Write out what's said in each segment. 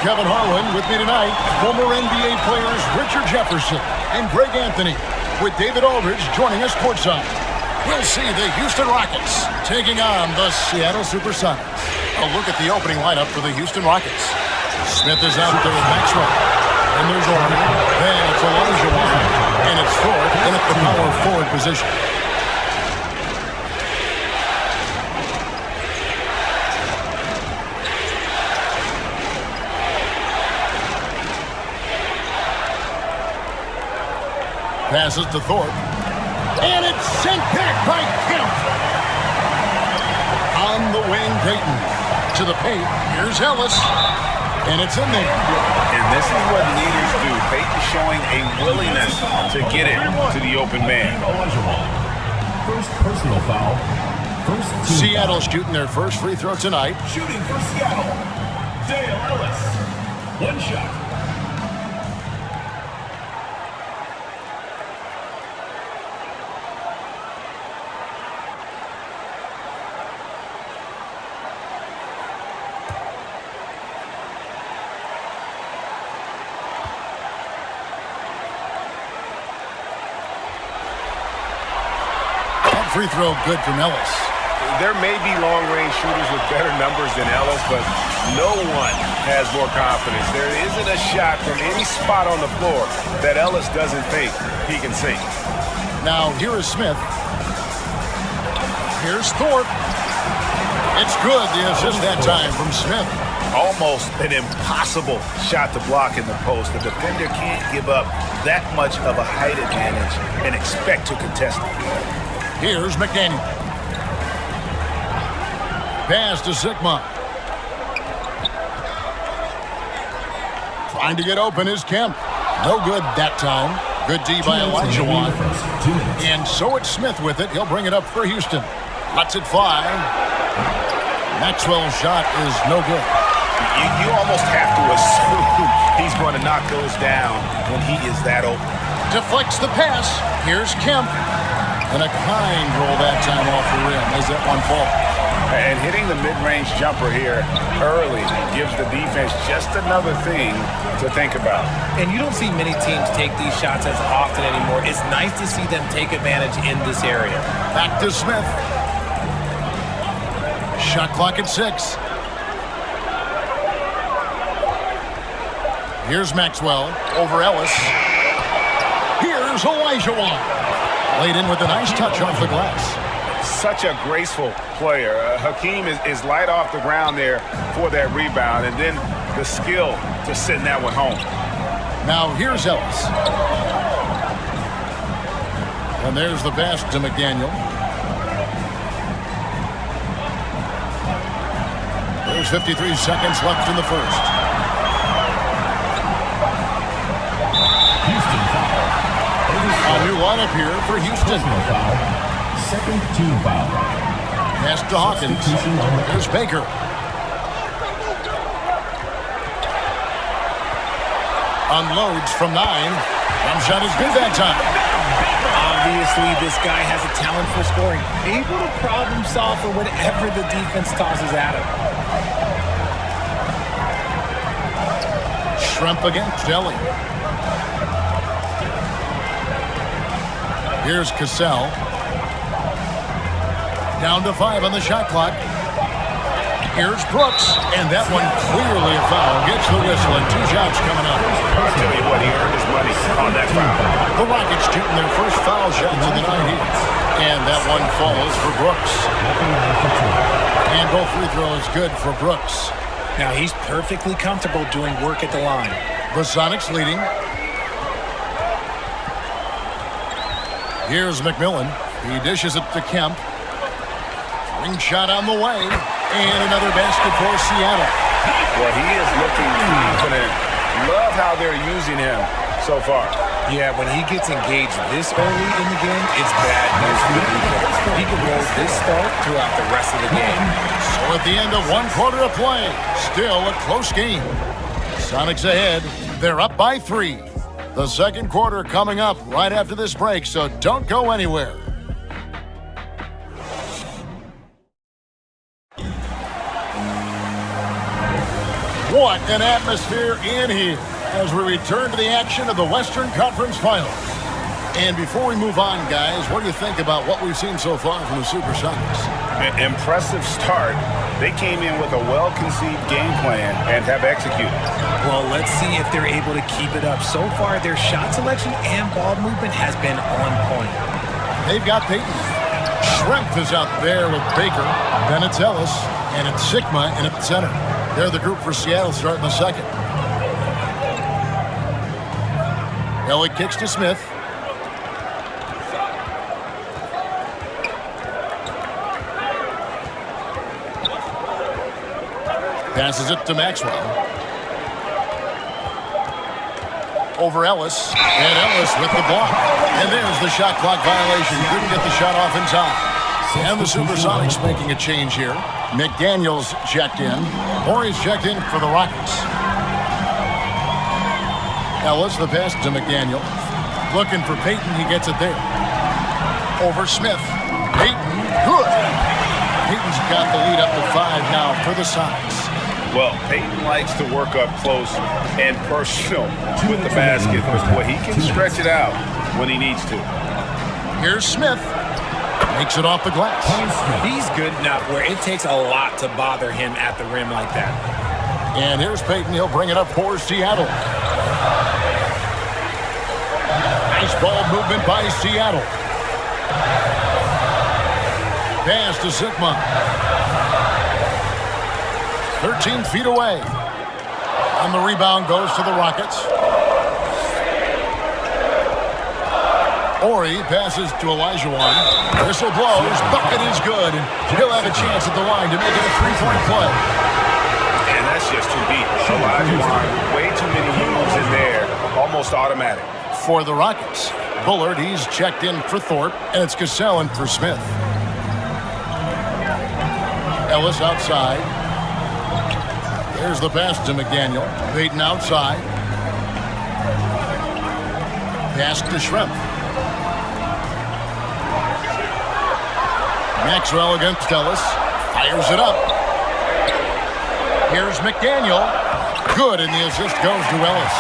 Kevin Harlan. With me tonight, former NBA players Richard Jefferson and Greg Anthony, with David Aldridge joining us courtside. We'll see the Hьюстон Rokets taking on the Sietle Supersonics. A look at the opening lineup for the Hьюстон Rokets. Smith is out there with Maxwell. And there's Orton. Then it's Olajjuwon. And it's Thorpe in at the power forward position. Passes to Thorpe. And it's sent back by Kemp. On the wing, Peyton. To the paint. Here's Ellis. And it's in there. And this is what leaders do. Peyton showing a willingness to get it to the open man. First personal foul. Seattle shooting their first free throw tonight. Shooting for Seattle. Dale Ellis. One shot. Free throw good from Ellis. There may be long-range shooters with better numbers than Ellis, but no one has more confidence. There isn't a shot from any spot on the floor that Ellis doesn't think he can sink. Now here is Smith. Here's Thorpe. It's good, the assist that time from Smith. Almost an impossible shot to block in the post. The defender can't give up that much of a height advantage and expect to contest it. Here's McDaniel. Pass to Sigma. Trying to get open is Kemp. No good that time. Good D by Olajjuwon. And so it's Smith with it. He'll bring it up for Hьюстон. Lets it fly. Maxwell's shot is no good. You almost have to assume he's going to knock those down when he is that open. Deflects the pass. Here's Kemp. And a kind roll that time off the rim as that one falls. And hitting the mid-range jumper here early gives the defense just another thing to think about. And you don't see many teams take these shots as often anymore. It's nice to see them take advantage in this area. Back to Smith. Shot clock at 6. Here's Maxwell over Ellis. Here's Olajjuwon. Laid in with a nice touch off the glass. Such a graceful player. Hakeem is light off the ground there for that rebound, and then the skill to send that one home. Now here's Ellis. And there's the pass to McDaniel. There's 53 seconds left in the first. A new lineup here for Hьюstон. Second team foul. Pass to Hawkins. Here's Baker. Unloads from 9. One shot is good that time. Obviously, this guy has a talent for scoring. Able to problem solve for whatever the defense tosses at him. Shrimp against Ellie. Here's Cassell. Down to 5 on the shot clock. Here's Brooks. And that one clearly a foul. Gets the whistle and 2 shots coming up. I'll tell you what, he earned his money on that foul. The Rockets shooting their first foul shots of the night here. And that one falls for Brooks. And both free throws good for Brooks. Now he's perfectly comfortable doing work at the line. The Sonics leading. Here's McMillan. He dishes it to Kemp. Ring shot on the way. And another basket for Seattle. Well, he is looking confident. Love how they're using him so far. Yeah, when he gets engaged this early in the game, it's bad news for the defense. He can roll this start throughout the rest of the game. So at the end of 1 quarter of play, still a close game. Sonics ahead. They're up by 3. The second quarter coming up right after this break, so don't go anywhere. What an atmosphere in here as we return to the action of the Western Conference Finals. And before we move on, guys, what do you think about what we've seen so far from the Supersonics? An impressive start. They came in with a well-conceived game plan and have executed. Well, let's see if they're able to keep it up. So far, their shot selection and ball movement has been on point. They've got Peyton. Schrempf is out there with Baker. Then it's Ellis, and it's Sigma in at the center. They're the group for Seattle starting the second. Ellie kicks to Smith. Passes it to Maxwell. Over Ellis. And Ellis with the block. And there's the shot clock violation. Couldn't get the shot off in time. And the Supersonics making a change here. McDaniels checked in. Morey's checked in for the Rockets. Ellis, the pass to McDaniel. Looking for Peyton. He gets it there. Over Smith. Peyton. Good. Peyton's got the lead up to 5 now for the Sonics. Well, Peyton likes to work up close and personal with the basket, but boy, he can stretch it out when he needs to. Here's Smith. Makes it off the glass. He's good enough where it takes a lot to bother him at the rim like that. And here's Peyton. He'll bring it up for Seattle. Nice ball movement by Seattle. Pass to Sigma. 13 feet away. And the rebound goes to the Rockets. Ori passes to Olajuwon. Whistle blows. Bucket is good. And he'll have a chance at the line to make it a three-point play. And that's just too deep. Olajuwon, way too many moves in there. Almost automatic. For the Rockets, Bullard, he's checked in for Thorpe. And it's Cassell in for Smith. Ellis outside. There's the pass to McDaniel. Peyton outside. Pass to Schrempf. Maxwell against Ellis. Fires it up. Here's McDaniel. Good, and the assist goes to Ellis.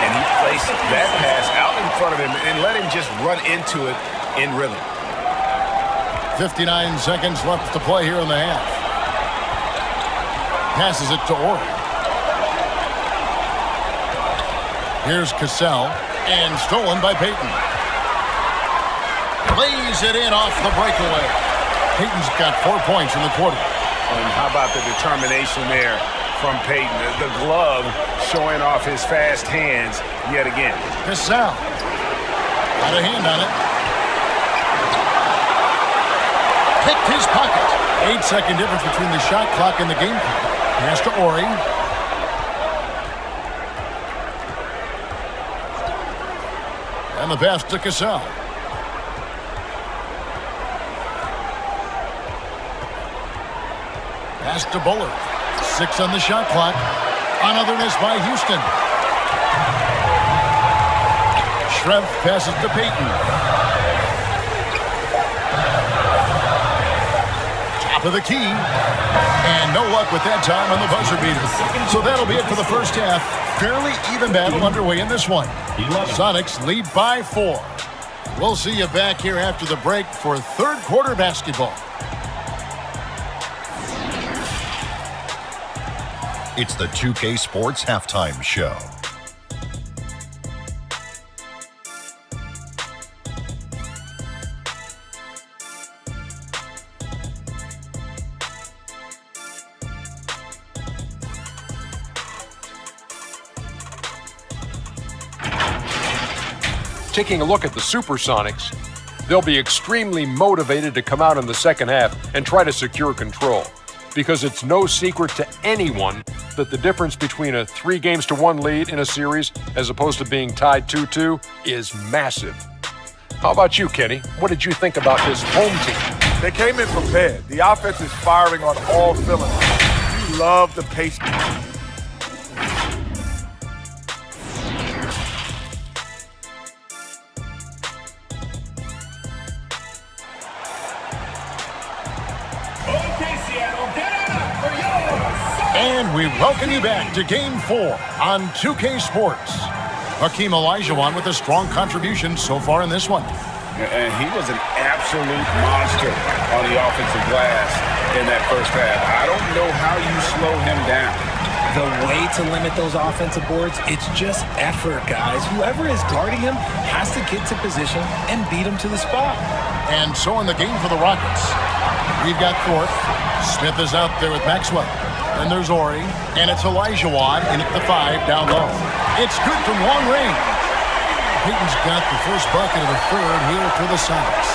And he placed that pass out in front of him and let him just run into it in rhythm. 59 seconds left to play here in the half. Passes it to Ori. Here's Cassell, and stolen by Peyton. Lays it in off the breakaway. Peyton's got 4 points in the quarter. And how about the determination there from Peyton? The glove showing off his fast hands yet again. Cassell. Got a hand on it. Picked his pocket. 8-second difference between the shot clock and the game clock. Pass to Ori. And the pass to Cassell. Pass to Bullard. 6 on the shot clock. Another miss by Houston. Schrempf passes to Peyton. Top of the key. And no luck with that time on the buzzer beater. So that'll be it for the first half. Fairly even battle underway in this one. Sonics lead by 4. We'll see you back here after the break for third quarter basketball. It's the 2K Sports Halftime Show. Taking a look at the Supersonics, they'll be extremely motivated to come out in the second half and try to secure control, because it's no secret to anyone that the difference between a 3-1 lead in a series as opposed to being tied 2-2 is massive. How about you, Kenny? What did you think about this home team? They came in prepared. The offense is firing on all cylinders. You love the pace. And we welcome you back to Game 4 on 2K Sports. Hakim Olujivon with a strong contribution so far in this one. And he was an absolute monster on the offensive glass in that first half. I don't know how you slow him down. The way to limit those offensive boards, it's just effort, guys. Whoever is guarding him has to get to position and beat him to the spot. And so in the game for the Rockets, we've got Thorpe. Smith is out there with Maxwell. And there's Ori. And it's Olujivon in at the 5 down low. It's good from long range. Peyton's got the first bucket of the third here for the Sonics.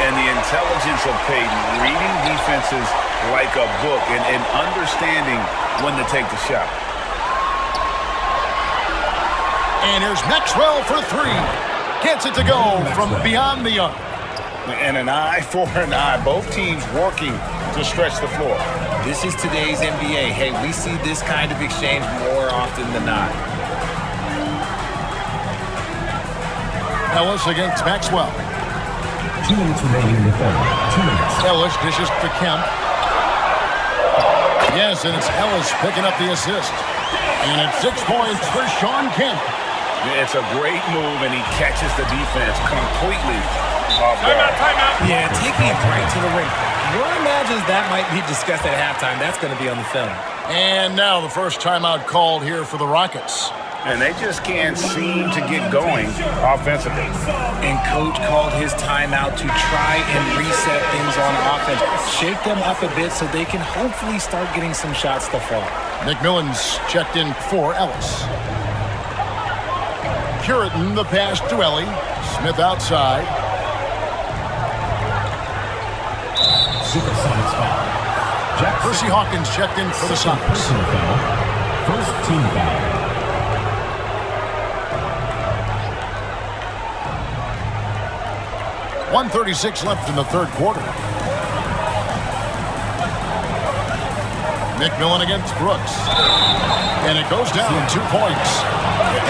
And the intelligence of Peyton, reading defenses like a book and understanding when to take the shot. And here's Maxwell for 3. Gets it to go from beyond the arc. And an eye for an eye. Both teams working to stretch the floor. This is today's NBA. Hey, we see this kind of exchange more often than not. Ellis against Maxwell. 2 minutes remaining in the third. 2 minutes. Ellis dishes to Kemp. Yes, and it's Ellis picking up the assist. And it's 6 points for Shon Kemp. It's a great move, and he catches the defense completely off guard. Yeah, taking it right to the ring. One imagines that might be discussed at halftime. That's going to be on the film. And now the first timeout called here for the Rockets. And they just can't seem to get going offensively. And Coach called his timeout to try and reset things on offense. Shake them up a bit so they can hopefully start getting some shots to fall. McMillan's checked in for Ellis. Curitin the pass to Ellie. Smith outside. Supersonics foul. Percy Hawkins checked in for the Sonics. Personal foul. First team foul. .136 left in the third quarter. McMillan against Brooks. And it goes down 2 points.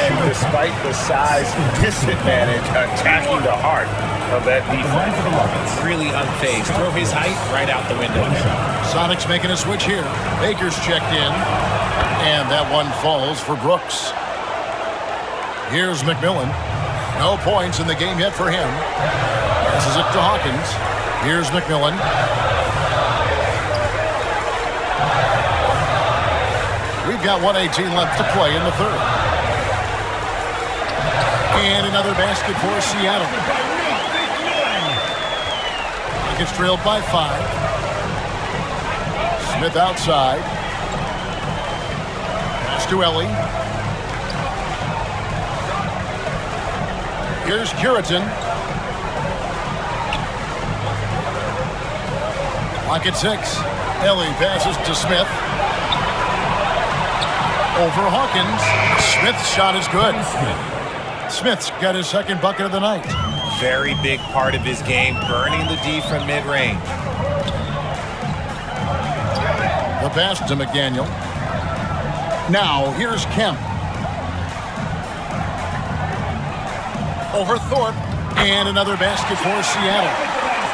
And despite the size disadvantage, attacking the heart of that defense. Really unfazed. Throw his height right out the window. Sonics making a switch here. Baker's checked in. And that one falls for Brooks. Here's McMillan. No points in the game yet for him. Passes it to Hawkins. Here's McMillan. We've got 1:18 left to play in the third. And another basket for Seattle. It's trailed by 5. Smith outside. Pass to Ellie. Here's Curitin. Lock at 6. Ellie passes to Smith. Over Hawkins. Smith's shot is good. Smith's got his second bucket of the night. Very big part of his game, burning the D from mid-range. The pass to McDaniel. Now, here's Kemp. Over Thorpe. And another basket for Seattle.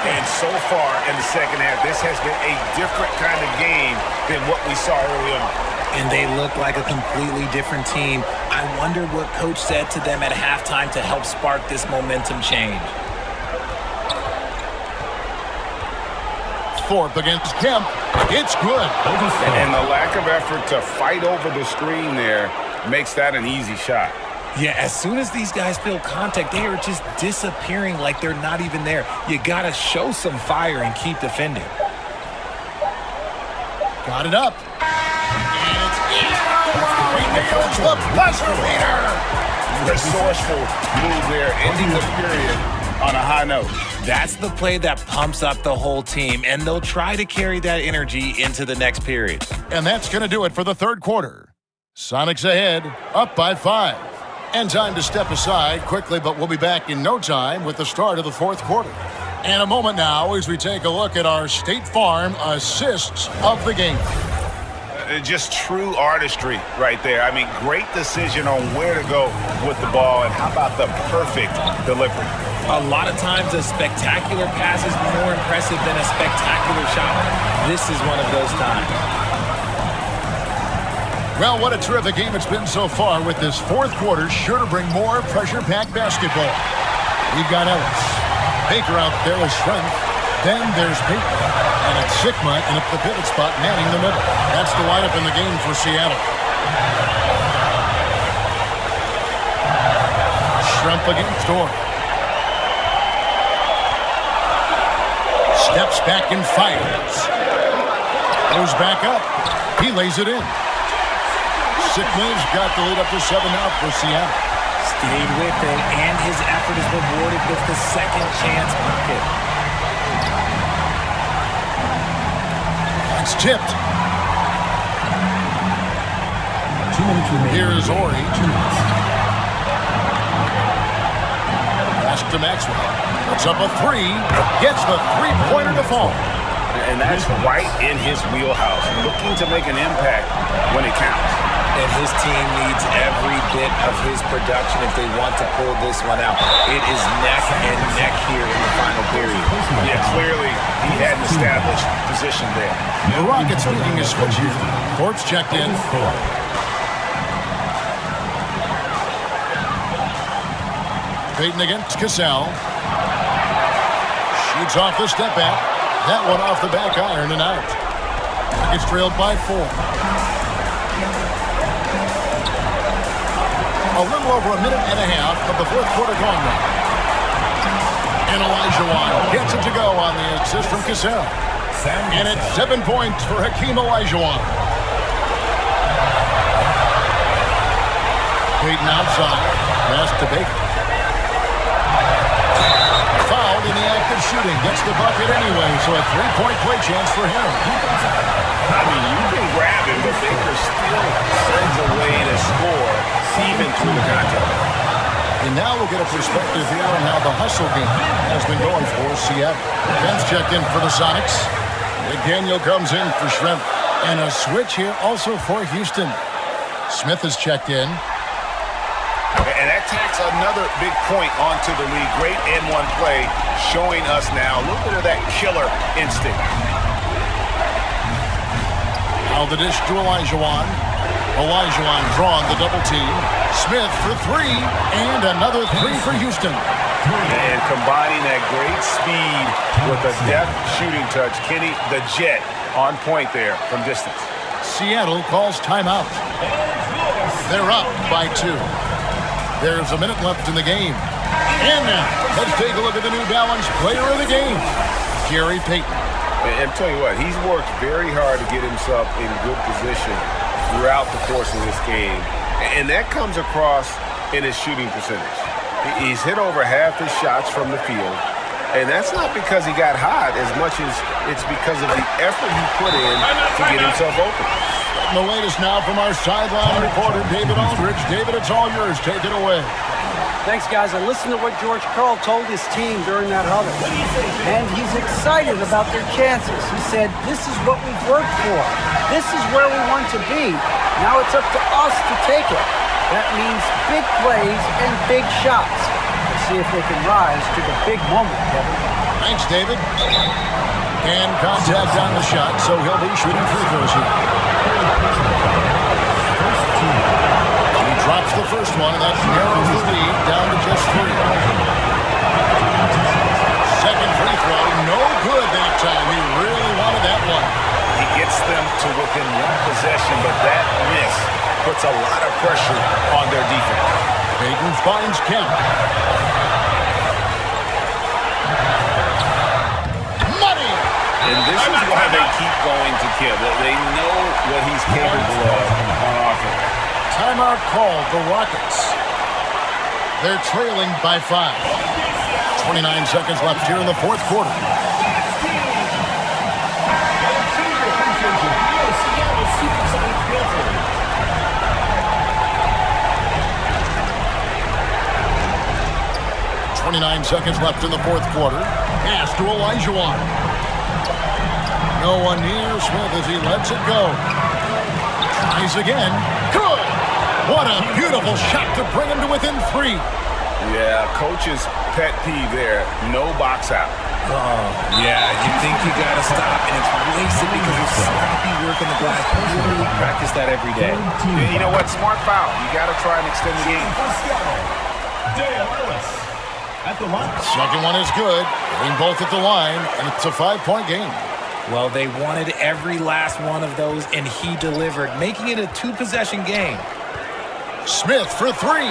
And so far in the second half, this has been a different kind of game than what we saw early on. And they look like a completely different team. I wonder what Coach said to them at halftime to help spark this momentum change. Thorpe against Kemp. It's good. And the lack of effort to fight over the screen there makes that an easy shot. Yeah, as soon as these guys feel contact, they are just disappearing like they're not even there. You got to show some fire and keep defending. Got it up. And it's in. Nails the buzzer beater. Resourceful move there, ending the period on a high note. That's the play that pumps up the whole team, and they'll try to carry that energy into the next period. And that's going to do it for the third quarter. Sonics ahead, up by 5. And time to step aside quickly, but we'll be back in no time with the start of the fourth quarter. And a moment now as we take a look at our State Farm assists of the game. Just true artistry right there. I mean, great decision on where to go with the ball, and how about the perfect delivery? A lot of times a spectacular pass is more impressive than a spectacular shot. This is one of those times. Well, what a terrific game it's been so far, with this fourth quarter sure to bring more pressure-packed basketball. We've got Ellis. Baker out there with strength. Then there's Peyton. And it's Sigma in at the pivot spot, manning the middle. That's the lineup in the game for Seattle. Shrimp against Orr. Steps back and fires. Goes back up. He lays it in. Sigma's got the lead up to 7 now for Seattle. Stayed with it, and his effort is rewarded with the second chance bucket. It's tipped. Here's Ori. Pass to Maxwell. Puts up a three. Gets the three-pointer to fall. And that's right in his wheelhouse. Looking to make an impact when it counts. And his team needs every bit of his production if they want to pull this one out. It is neck and neck here in the final period. Yeah, clearly he had an established position there. The Rockets leading his switch here. Court's checked in. Peyton against Cassell. Shoots off the step back. That one off the back iron and out. Rockets trailed by 4. A little over a minute and a half of the fourth quarter gone now. And Olujivon gets it to go on the assist from Cassell. And it's 7 points for Hakim Olujivon. Peyton outside. Pass to Baker. Fouled in the act of shooting. Gets the bucket anyway, so a 3-point play chance for him. I mean, you can grab him, but Baker still sends a way to score even through the contact. And now we'll get a perspective here on how the hustle game has been going for Seattle. Ben's checked in for the Sonics. McDaniel comes in for Shrimp. And a switch here also for Houston. Smith is checked in. And that tacks another big point onto the league. Great N1 play, showing us now a little bit of that killer instinct. Now the dish to Olujivon. Olujivon drawn the double team. Smith for 3, and another 3 for Houston. And combining that great speed with a deft shooting touch, Kenny the Jet on point there from distance. Seattle calls timeout. They're up by 2. There's a minute left in the game. And now, let's take a look at the New Balance player of the game, Gari Peyton. And tell you what, he's worked very hard to get himself in good position throughout the course of this game. And that comes across in his shooting percentage. He's hit over half his shots from the field. And that's not because he got hot as much as it's because of the effort he put in to get himself open. The latest now from our sideline reporter, David Aldridge. David, it's all yours. Take it away. Thanks, guys. I listened to what George Karl told his team during that huddle. And he's excited about their chances. He said, this is what we've worked for. This is where we want to be. Now it's up to us to take it. That means big plays and big shots. Let's see if they can rise to the big moment, Kevin. Thanks, David. And contact on the shot, so he'll be shooting free throws here. He drops the first one, and that narrows the lead down to just 3. Second free throw, no good that time. He really wanted that one. He gets them to within 1 possession, but that miss puts a lot of pressure on their defense. Peyton finds Kemp. Money! And this is why they keep going to Kemp. They know what he's capable of on offense. Timeout called the Rockets. They're trailing by 5. 29 seconds left here in the fourth quarter. Seconds left in the fourth quarter. Pass to Olujivon. No one near Smith as he lets it go. Tries again. Good! What a beautiful shot to bring him to within 3. Yeah, coach's pet peeve there. No box out. Oh, yeah, you think you got to stop, and it's wasted because of sloppy work on the glass. You practice that every day. You know what? Smart foul. You got to try and extend the game. Dale Ellis at the line. Second one is good. Hitting both at the line, and it's a 5-point game. Well, they wanted every last one of those, and he delivered, making it a 2-possession game. Smith for three.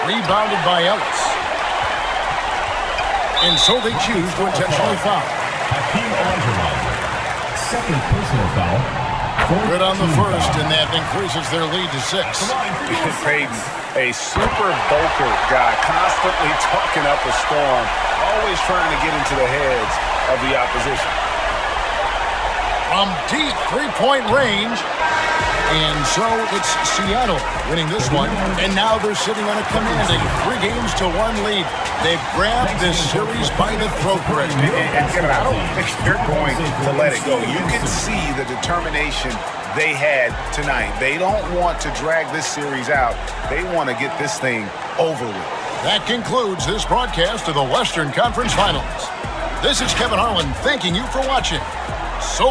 Rebounded by Ellis. And so they choose to intentionally foul. Hakim Oluджivon. Second personal foul. Good on the first, and that increases their lead to 6. Peyton, a super bulker guy, constantly talking up a storm, always trying to get into the heads of the opposition. From deep three-point range. And so it's Seattle winning this one. And now they're sitting on a commanding 3-1 lead. They've grabbed this series by the throat, Greg. And Kevin, I don't think they're going to let it go. You can see the determination they had tonight. They don't want to drag this series out. They want to get this thing over with. That concludes this broadcast of the Western Conference Finals. This is Kevin Harlan thanking you for watching. So